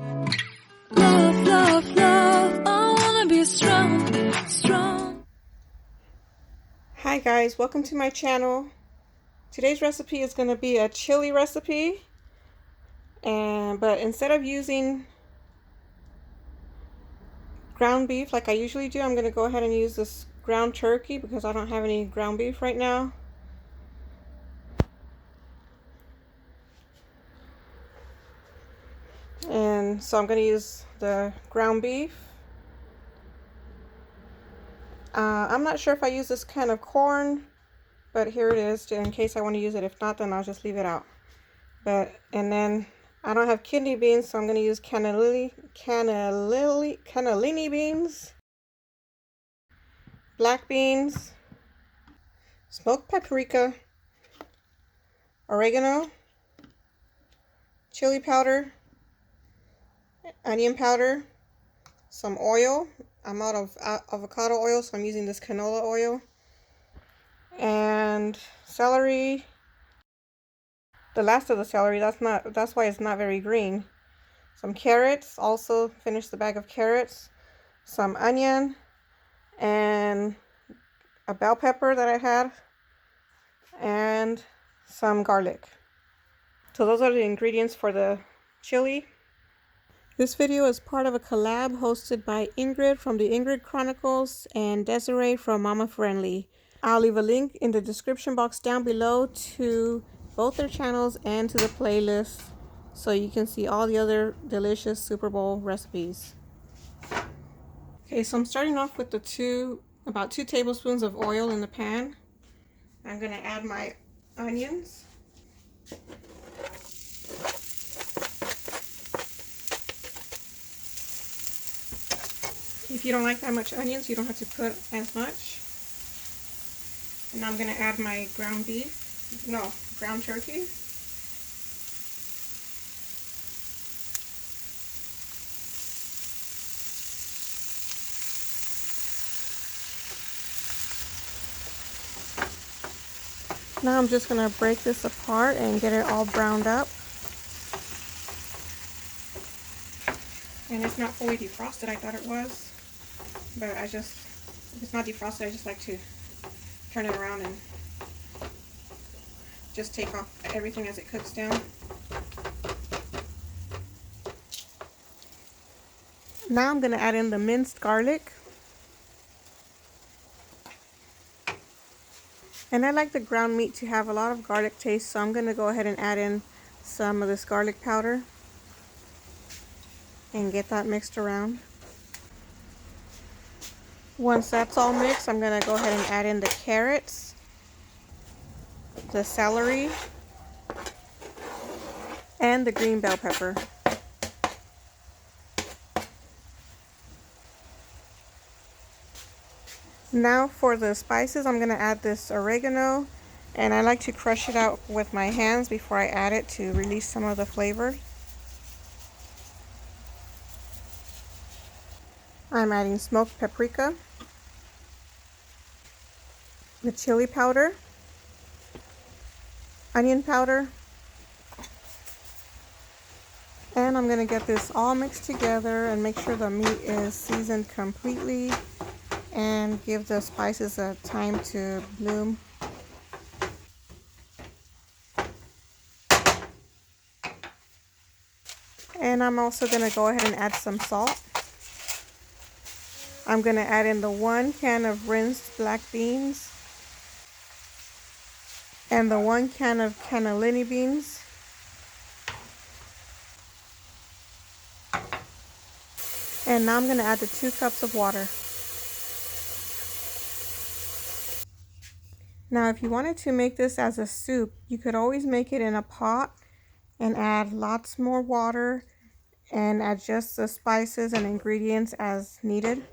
Love, love, love, I wanna be strong, strong. Hi guys, welcome to my channel. Today's recipe is going to be a chili recipe, but instead of using ground beef like I usually do, I'm going to go ahead and use this ground turkey because I don't have any ground beef right now. And so I'm going to use the ground beef. I'm not sure if I use this kind of corn, but here it is in case I want to use it. If not, then I'll just leave it out. And then I don't have kidney beans, so I'm going to use cannellini beans, black beans, smoked paprika, oregano, chili powder, onion powder, some oil. I'm out of avocado oil, so I'm using this canola oil, and celery. The last of the celery, that's why it's not very green. Some carrots, also finished the bag of carrots, some onion, and a bell pepper that I had, and some garlic. So those are the ingredients for the chili. This video is part of a collab hosted by Ingrid from the Ingrid Chronicles and Desiree from Mama Friendly. I'll leave a link in the description box down below to both their channels and to the playlist so you can see all the other delicious Souperbowl recipes. Okay, so I'm starting off with about 2 tablespoons of oil in the pan. I'm going to add my onions. If you don't like that much onions, you don't have to put as much. And I'm going to add my ground turkey. Now I'm just going to break this apart and get it all browned up. And it's not fully defrosted. I thought it was, but if it's not defrosted, I just like to turn it around and just take off everything as it cooks down. Now I'm going to add in the minced garlic. And I like the ground meat to have a lot of garlic taste, so I'm going to go ahead and add in some of this garlic powder and get that mixed around. Once that's all mixed, I'm going to go ahead and add in the carrots, the celery, and the green bell pepper. Now for the spices, I'm going to add this oregano, and I like to crush it out with my hands before I add it to release some of the flavor. I'm adding smoked paprika, the chili powder, onion powder, and I'm going to get this all mixed together and make sure the meat is seasoned completely and give the spices a time to bloom. And I'm also going to go ahead and add some salt. I'm going to add in the 1 can of rinsed black beans and the 1 can of cannellini beans. And now I'm going to add the 2 cups of water. Now if you wanted to make this as a soup, you could always make it in a pot and add lots more water and adjust the spices and ingredients as needed.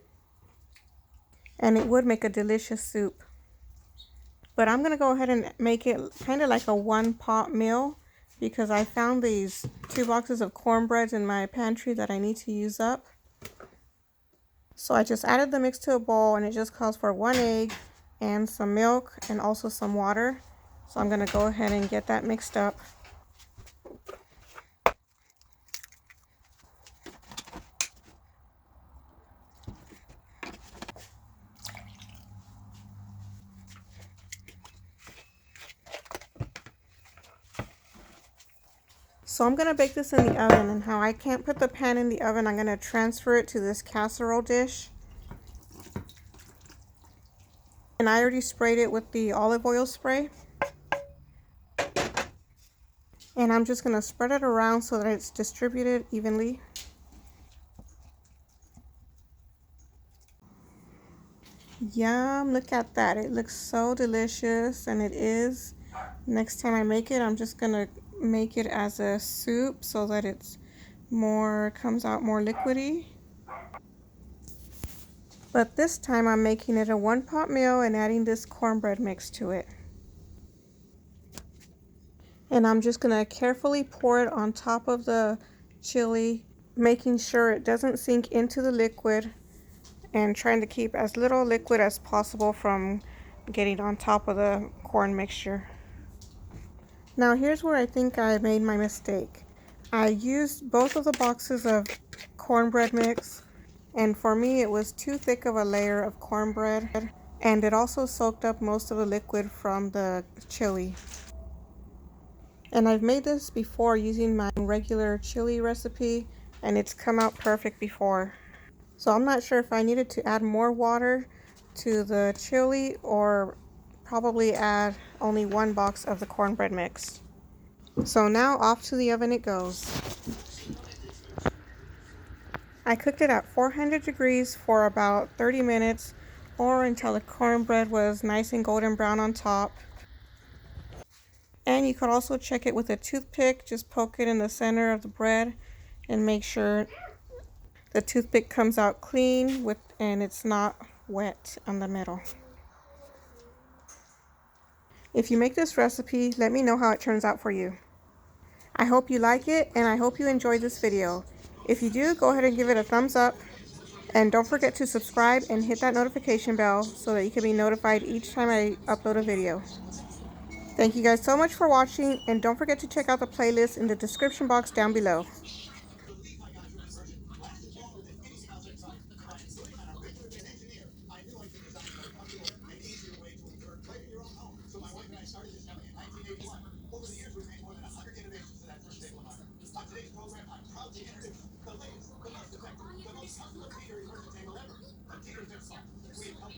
And it would make a delicious soup. But I'm going to go ahead and make it kind of like a 1-pot meal because I found these 2 boxes of cornbread in my pantry that I need to use up. So I just added the mix to a bowl, and it just calls for 1 egg and some milk and also some water. So I'm going to go ahead and get that mixed up. So I'm going to bake this in the oven, and how I can't put the pan in the oven, I'm going to transfer it to this casserole dish. And I already sprayed it with the olive oil spray. And I'm just going to spread it around so that it's distributed evenly. Yum, look at that. It looks so delicious, and it is. Next time I make it, I'm just going to make it as a soup so that it's comes out more liquidy. But this time I'm making it a 1-pot meal and adding this cornbread mix to it. And I'm just going to carefully pour it on top of the chili, making sure it doesn't sink into the liquid, and trying to keep as little liquid as possible from getting on top of the corn mixture. Now here's where I think I made my mistake. I used both of the boxes of cornbread mix, and for me it was too thick of a layer of cornbread, and it also soaked up most of the liquid from the chili. And I've made this before using my regular chili recipe, and it's come out perfect before. So I'm not sure if I needed to add more water to the chili or probably add only 1 box of the cornbread mix. So now off to the oven it goes. I cooked it at 400 degrees for about 30 minutes, or until the cornbread was nice and golden brown on top. And you could also check it with a toothpick. Just poke it in the center of the bread and make sure the toothpick comes out clean and it's not wet on the middle. If you make this recipe, let me know how it turns out for you. I hope you like it, and I hope you enjoyed this video. If you do, go ahead and give it a thumbs up. And don't forget to subscribe and hit that notification bell so that you can be notified each time I upload a video. Thank you guys so much for watching, and don't forget to check out the playlist in the description box down below.